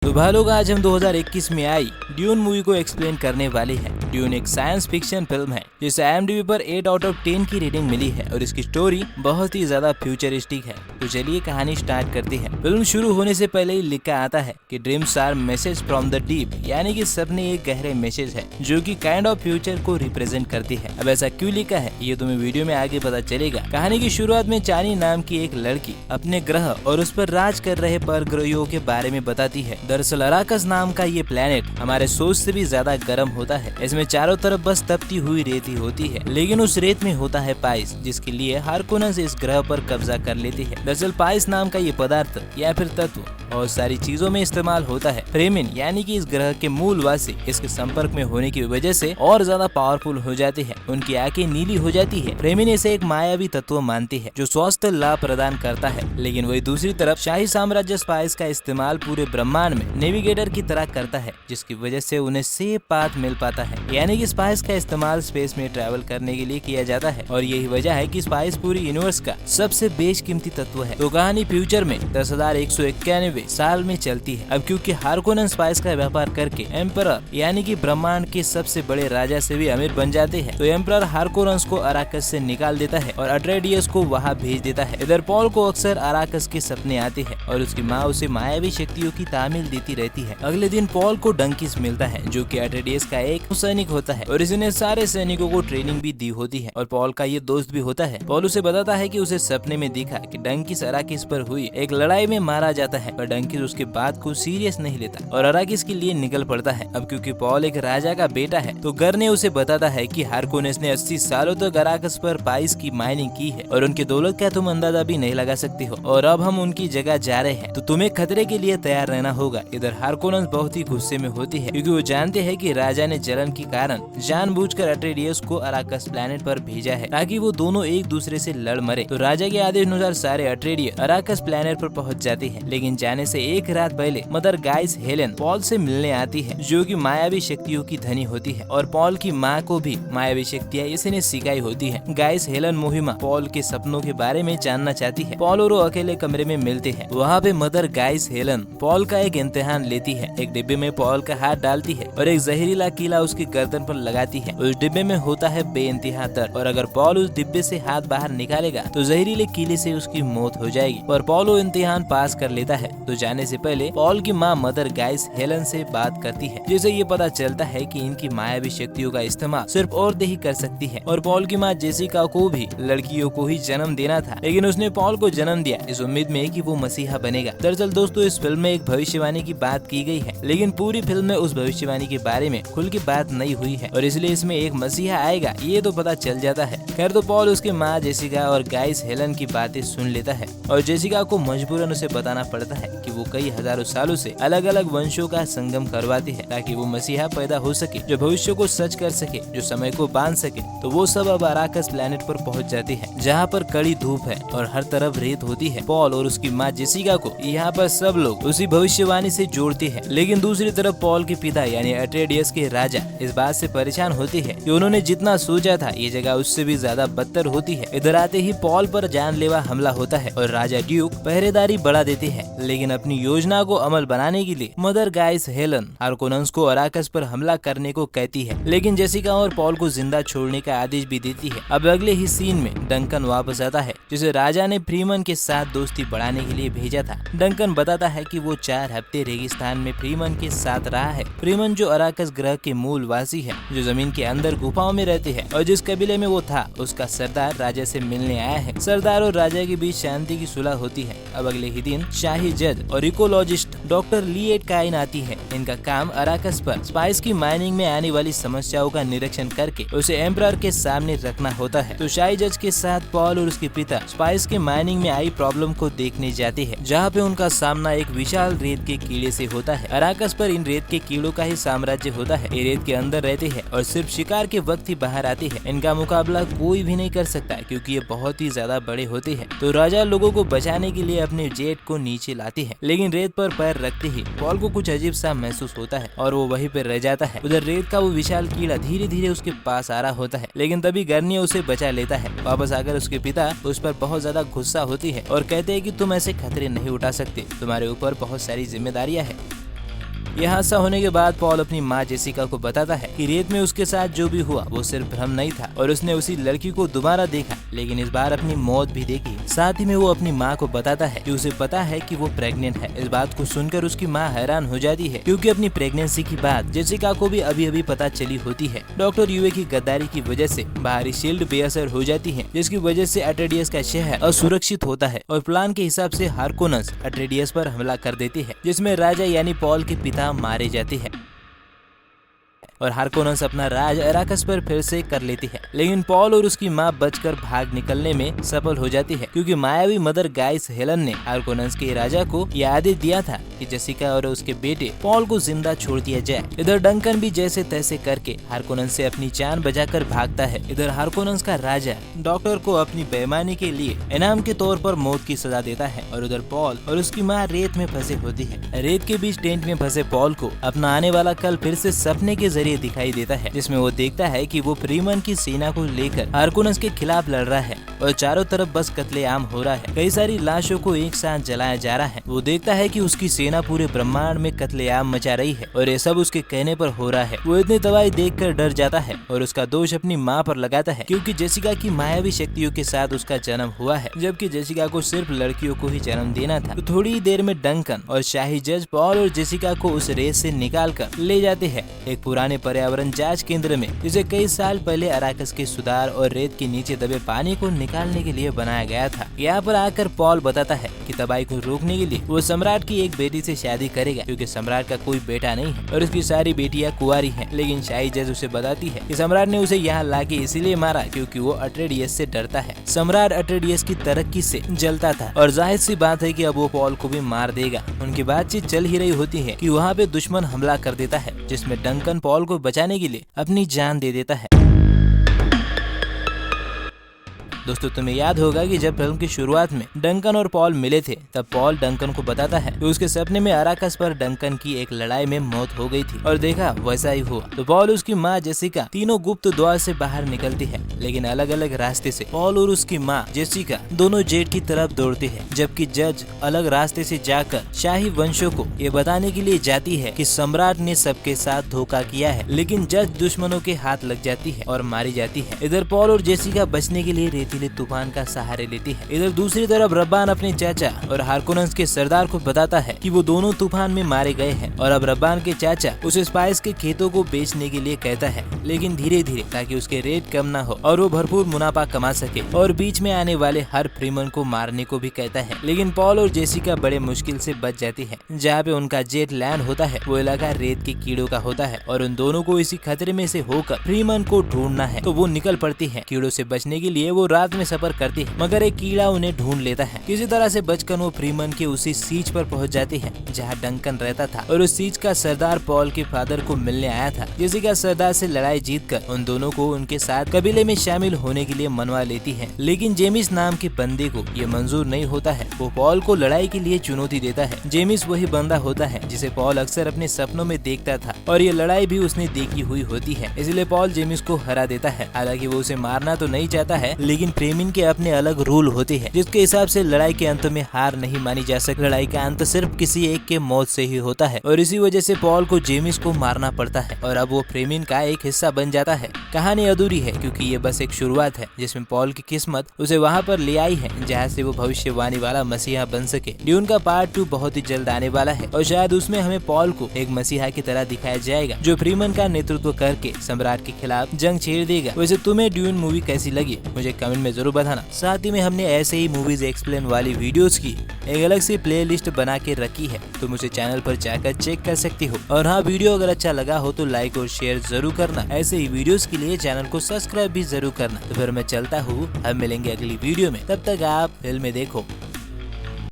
तो भाई लोग, आज हम 2021 में आई ड्यून मूवी को एक्सप्लेन करने वाले हैं। ड्यून एक साइंस फिक्शन फिल्म है जिसे IMDb पर 8 आउट ऑफ 10 की रेटिंग मिली है और इसकी स्टोरी बहुत ही ज्यादा फ्यूचरिस्टिक है। तो चलिए कहानी स्टार्ट करते हैं। फिल्म शुरू होने से पहले ही लिखा आता है कि dreams are message from the deep, यानी कि सपने एक गहरे मैसेज है जो कि काइंड ऑफ फ्यूचर को रिप्रेजेंट करती है। अब ऐसा क्यों लिखा है ये तुम्हें वीडियो में आगे पता चलेगा। कहानी की शुरुआत में चानी नाम की एक लड़की अपने ग्रह और उस पर राज कर रहे परग्रहियों के बारे में बताती है। दरअसल अराकस नाम का ये प्लेनेट हमारे सोच से भी ज्यादा गर्म होता है। इसमें चारों तरफ बस तपती हुई रेत ही होती है, लेकिन उस रेत में होता है पाइस, जिसके लिए हारकोनस इस ग्रह पर कब्जा कर लेती है। दरअसल पाइस नाम का ये पदार्थ या फिर तत्व और सारी चीजों में इस्तेमाल होता है। फ्रेमिन यानी कि इस ग्रह के मूलवासी इसके संपर्क में होने की वजह से और ज्यादा पावरफुल हो जाते हैं। उनकी आंखें नीली हो जाती है। फ्रेमिन इसे एक मायावी तत्व मानती है जो स्वास्थ्य लाभ प्रदान करता है, लेकिन वही दूसरी तरफ शाही साम्राज्य स्पाइस का इस्तेमाल पूरे ब्रह्मांड में नेविगेटर की तरह करता है, जिसकी वजह से उन्हें सेफ पाथ मिल पाता है। यानी कि स्पाइस का इस्तेमाल स्पेस में ट्रैवल करने के लिए किया जाता है और यही वजह है कि स्पाइस पूरी यूनिवर्स का सबसे बेशकीमती तत्व है। तो कहानी फ्यूचर में 10,191 साल में चलती है। अब क्योंकि हारकोनस स्पाइस का व्यापार करके एम्परर यानी कि ब्रह्मांड के सबसे बड़े राजा से भी अमीर बन जाते हैं, तो एम्परर हारकोनस को अराकस से निकाल देता है और अट्रेडियस को वहाँ भेज देता है। इधर पॉल को अक्सर अराकस के सपने आते हैं और उसकी माँ उसे मायावी शक्तियों की तामील देती रहती है। अगले दिन पॉल को डंकिस मिलता है जो कि अट्रेडियस का एक सैनिक होता है और इसने सारे सैनिकों को ट्रेनिंग भी दी होती है और पॉल का ये दोस्त भी होता है। पॉल उसे बताता है कि उसे सपने में दिखा कि डंकिस अराकिस पर हुई एक लड़ाई में मारा जाता है, पर डंकिस उसके बात को सीरियस नहीं लेता और अराकिस के लिए निकल पड़ता है। अब क्योंकि पॉल एक राजा का बेटा है तो घर ने उसे बताता है कि हारकोनस ने 80 सालों तक अराकस पर पाइस की माइनिंग की है और उनकी दौलत का तुम अंदाजा भी नहीं लगा सकती हो, और अब हम उनकी जगह जा रहे हैं तो तुम्हें खतरे के लिए तैयार रहना होगा। इधर हारकोनस बहुत ही गुस्से में होती है क्योंकि वो जानते हैं कि राजा ने जलन के कारण जानबूझकर अट्रेडियस को अराकस प्लैनेट पर भेजा है ताकि वो दोनों एक दूसरे से लड़ मरे। तो राजा के आदेश अनुसार सारे अट्रेडियस अराकस प्लैनेट पर पहुंच जाते हैं, लेकिन जाने से एक रात पहले मदर गाइस हेलेन पॉल से मिलने आती है जो कि मायावी शक्तियों की धनी होती है और पॉल की माँ को भी मायावी शक्तियाँ इसने सिखाई होती है। गाइस हेलेन मोहिमा पॉल के सपनों के बारे में जानना चाहती है। पॉल और वो अकेले कमरे में मिलते हैं। वहाँ पे मदर गाइस हेलेन पॉल का एक इम्तिहान लेती है। एक डिब्बे में पॉल का हाथ डालती है और एक जहरीला कीला उसकी गर्दन पर लगाती है। उस डिब्बे में होता है बेइंतहा दर्द और अगर पॉल उस डिब्बे से हाथ बाहर निकालेगा तो जहरीले कीले से उसकी मौत हो जाएगी। और पॉल वो इम्तिहान पास कर लेता है। तो जाने से पहले पॉल की माँ मदर गाइस हेलन से बात करती है, जिससे ये पता चलता है कि इनकी मायावी शक्तियों का इस्तेमाल सिर्फ औरतें ही कर सकती है। और पॉल की माँ जेसिका को भी लड़कियों को ही जन्म देना था, लेकिन उसने पॉल को जन्म दिया इस उम्मीद में कि वो मसीहा बनेगा। दरअसल दोस्तों, इस फिल्म में एक भविष्यवाणी की बात की गई है, लेकिन पूरी फिल्म में उस भविष्यवाणी के बारे में खुल की बात नहीं हुई है और इसलिए इसमें एक मसीहा आएगा ये तो पता चल जाता है। खैर, तो पॉल उसकी माँ जेसिका और गाइस हेलन की बातें सुन लेता है और जेसिका को मजबूरन उसे बताना पड़ता है कि वो कई हजारों सालों से अलग अलग वंशों का संगम करवाती है ताकि वो मसीहा पैदा हो सके जो भविष्य को सच कर सके, जो समय को बांध सके। तो वो सब अब अराकस प्लैनेट पर पहुंच जाते हैं जहाँ पर कड़ी धूप है और हर तरफ रेत होती है। पॉल और उसकी माँ जेसिका को यहाँ पर सब लोग उसी भविष्यवाणी से जोड़ते हैं, लेकिन दूसरी तरफ पॉल के पिता यानी अट्रेडियस के राजा इस बात से परेशान होते हैं कि उन्होंने जितना सोचा था ये जगह उससे भी ज्यादा बदतर होती है। इधर आते ही पॉल पर जानलेवा हमला होता है और राजा ड्यूक पहरेदारी बढ़ा देते हैं, लेकिन अपनी योजना को अमल बनाने के लिए मदर गाइस हेलन हारकोनस को अराकस पर हमला करने को कहती है, लेकिन जेसिका और पॉल को जिंदा छोड़ने का आदेश भी देती है। अब अगले ही सीन में डंकन वापस आता है जिसे राजा ने फ्रीमन के साथ दोस्ती बढ़ाने के लिए भेजा था। डंकन बताता है कि वो 4 हफ्ते रेगिस्तान में फ्रीमन के साथ रहा है। फ्रीमन जो अराकस ग्रह के मूल वासी है, जो जमीन के अंदर गुफाओं में रहते हैं, और जिस कबीले में वो था उसका सरदार राजा से मिलने आया है। सरदार और राजा के बीच शांति की सुलह होती है। अब अगले ही दिन शाही जज और इकोलॉजिस्ट डॉक्टर लिएट काइन आती है। इनका काम अराकस पर स्पाइस की माइनिंग में आने वाली समस्याओं का निरीक्षण करके उसे एम्परर के सामने रखना होता है। तो शाही जज के साथ पॉल और उसके पिता स्पाइस के माइनिंग में आई प्रॉब्लम को देखने जाते हैं, जहाँ पे उनका सामना एक विशाल रेत के कीड़े से होता है। अराकस पर इन रेत के कीड़ों का ही साम्राज्य होता है। ये रेत के अंदर रहते हैं और सिर्फ शिकार के वक्त ही बाहर आते हैं। इनका मुकाबला कोई भी नहीं कर सकता क्योंकि ये बहुत ही ज्यादा बड़े होते हैं। तो राजा लोगों को बचाने के लिए अपने जेट को नीचे लाते हैं, लेकिन रेत पर पैर रखते ही पॉल को कुछ अजीब सा महसूस होता है और वो वहीं पर रह जाता है। उधर रेत का वो विशाल कीड़ा धीरे धीरे उसके पास आ रहा होता है, लेकिन तभी गर्नी उसे बचा लेता है। वापस आकर उसके पिता उस पर बहुत ज्यादा गुस्सा होती है और कहते हैं कि तुम ऐसे खतरे नहीं उठा सकते, तुम्हारे ऊपर बहुत सारी जिम्मेदारियां हैं। यह हादसा होने के बाद पॉल अपनी माँ जेसिका को बताता है कि रेत में उसके साथ जो भी हुआ वो सिर्फ भ्रम नहीं था और उसने उसी लड़की को दोबारा देखा, लेकिन इस बार अपनी मौत भी देखी। साथ ही में वो अपनी माँ को बताता है कि उसे पता है कि वो प्रेग्नेंट है। इस बात को सुनकर उसकी माँ हैरान हो जाती है, क्योंकि अपनी प्रेगनेंसी की बात जेसिका को भी अभी अभी पता चली होती है। डॉक्टर यूए की गद्दारी की वजह से बाहरी शील्ड बेअसर हो जाती है, जिसकी वजह से अट्रेडियस का शहर असुरक्षित होता है और प्लान के हिसाब से हार्कोनस अट्रेडियस पर हमला कर देती है, जिसमें राजा यानी पॉल के पिता मारे जाते हैं और हार्कोनस अपना राज अराकस पर फिर से कर लेती है। लेकिन पॉल और उसकी माँ बचकर भाग निकलने में सफल हो जाती है, क्योंकि मायावी मदर गाइस हेलन ने हार्कोनस के राजा को यह आदेश दिया था कि जेसिका और उसके बेटे पॉल को जिंदा छोड़ दिया जाए। इधर डंकन भी जैसे तैसे करके हार्कोनस से अपनी जान बचाकर भागता है। इधर हार्कोनस का राजा डॉक्टर को अपनी बेईमानी के लिए इनाम के तौर पर मौत की सजा देता है और उधर पॉल और उसकी माँ रेत में फंसे होती है। रेत के बीच टेंट में फंसे पॉल को अपना आने वाला कल फिर से सपने के जरिए दिखाई देता है, जिसमें वो देखता है कि वो फ्रीमन की सेना को लेकर हार्कोनस के खिलाफ लड़ रहा है और चारों तरफ बस कत्लेआम हो रहा है। कई सारी लाशों को एक साथ जलाया जा रहा है। वो देखता है कि उसकी सेना पूरे ब्रह्मांड में कत्लेआम मचा रही है और ये सब उसके कहने पर हो रहा है। वो इतनी तबाही देखकर डर जाता है और उसका दोष अपनी माँ पर लगाता है, क्योंकि जेसिका की मायावी शक्तियों के साथ उसका जन्म हुआ है, जबकि जेसिका को सिर्फ लड़कियों को ही जन्म देना था। तो थोड़ी ही देर में डंकन और शाही जज पॉल और जेसिका को उस रेस से निकाल कर ले जाते हैं एक पुराने पर्यावरण जांच केंद्र में, जिसे कई साल पहले अराकस के सुधार और रेत के नीचे दबे पानी को निकालने के लिए बनाया गया था। यहाँ पर आकर पॉल बताता है कि तबाही को रोकने के लिए वो सम्राट की एक बेटी से शादी करेगा, क्योंकि सम्राट का कोई बेटा नहीं है और उसकी सारी बेटियां कुंवारी हैं। लेकिन शाही जज उसे बताती है कि सम्राट ने उसे यहाँ लाके इसीलिए मारा क्योंकि वो अट्रेडियस से डरता है। सम्राट अट्रेडियस की तरक्की से जलता था और जाहिर सी बात है कि अब वो पॉल को भी मार देगा। उनकी बातचीत चल ही रही होती है कि वहाँ पे दुश्मन हमला कर देता है, जिसमें डंकन पॉल को बचाने के लिए अपनी जान दे देता है। दोस्तों, तुम्हें याद होगा कि जब फिल्म की शुरुआत में डंकन और पॉल मिले थे, तब पॉल डंकन को बताता है कि उसके सपने में अराकस पर डंकन की एक लड़ाई में मौत हो गई थी और देखा वैसा ही हुआ। तो पॉल, उसकी माँ जेसिका तीनों गुप्त द्वार से बाहर निकलती है, लेकिन अलग अलग रास्ते से। पॉल और उसकी माँ जेसिका दोनों जेट की तरफ दौड़ते हैं, जबकि जज अलग रास्ते से जाकर शाही वंशों को ये बताने के लिए जाती है कि सम्राट ने सबके साथ धोखा किया है, लेकिन जज दुश्मनों के हाथ लग जाती है और मारी जाती है। इधर पॉल और जेसिका बचने के लिए रेतीले तूफान का सहारे लेती है। इधर दूसरी तरफ रब्बान अपने चाचा और हार्कोनस के सरदार को बताता है कि वो दोनों तूफान में मारे गए हैं और अब रब्बान के चाचा उसे स्पाइस के खेतों को बेचने के लिए कहता है, लेकिन धीरे धीरे, ताकि उसके रेट कम ना हो और वो भरपूर मुनाफा कमा सके, और बीच में आने वाले हर फ्रीमन को मारने को भी कहता है। लेकिन पॉल और जेसिका बड़े मुश्किल से बच जाती है। जहाँ पे उनका जेट लैंड होता है वो इलाका रेत के कीड़ों का होता है और उन दोनों को इसी खतरे में से होकर फ्रीमन को ढूंढना है। तो वो निकल पड़ती है। कीड़ों से बचने के लिए वो रात में सफर करती है, मगर एक कीड़ा उन्हें ढूंढ लेता है। किसी तरह से बचकर वो फ्रीमन के उसी सीज पर पहुंच जाती है जहां डंकन रहता था और उस सीज का सरदार पॉल के फादर को मिलने आया था। जेसिका सरदार से लड़ाई जीतकर उन दोनों को उनके साथ कबीले में शामिल होने के लिए मनवा लेती है, लेकिन जेमिस नाम के बंदे को ये मंजूर नहीं होता है। वो पॉल को लड़ाई के लिए चुनौती देता है। जेमिस वही बंदा होता है जिसे पॉल अक्सर अपने सपनों में देखता था और ये लड़ाई भी उसने देखी हुई होती है, इसलिए पॉल जेमिस को हरा देता है। हालांकि वो उसे मारना तो नहीं चाहता है, लेकिन फ्रीमन के अपने अलग रूल होते हैं जिसके हिसाब से लड़ाई के अंत में हार नहीं मानी जा सकती। लड़ाई का अंत सिर्फ किसी एक के मौत से ही होता है और इसी वजह से पॉल को जेमिस को मारना पड़ता है और अब वो फ्रीमन का एक हिस्सा बन जाता है। कहानी अधूरी है क्योंकि ये बस एक शुरुआत है जिसमें पॉल की किस्मत उसे वहाँ पर ले आई है जहाँ से वो भविष्यवाणी वाला मसीहा बन सके। ड्यून का पार्ट 2 बहुत ही जल्द आने वाला है और शायद उसमें हमें पॉल को एक मसीहा की तरह दिखाया जाएगा जो फ्रीमन का नेतृत्व करके सम्राट के खिलाफ जंग छेड़ देगा। वैसे तुम्हें ड्यून मूवी कैसी लगी मुझे कमेंट में जरूर बताना। साथ ही में हमने ऐसे ही मूवीज एक्सप्लेन वाली वीडियोस की एक अलग सी प्लेलिस्ट बना के रखी है, तो मुझे चैनल पर जाकर चेक कर सकती हो। और हाँ, वीडियो अगर अच्छा लगा हो तो लाइक और शेयर जरूर करना। ऐसे ही वीडियोस के लिए चैनल को सब्सक्राइब भी जरूर करना। तो फिर मैं चलता हूँ, हम मिलेंगे अगली वीडियो में। तब तक आप फिल्में देखो।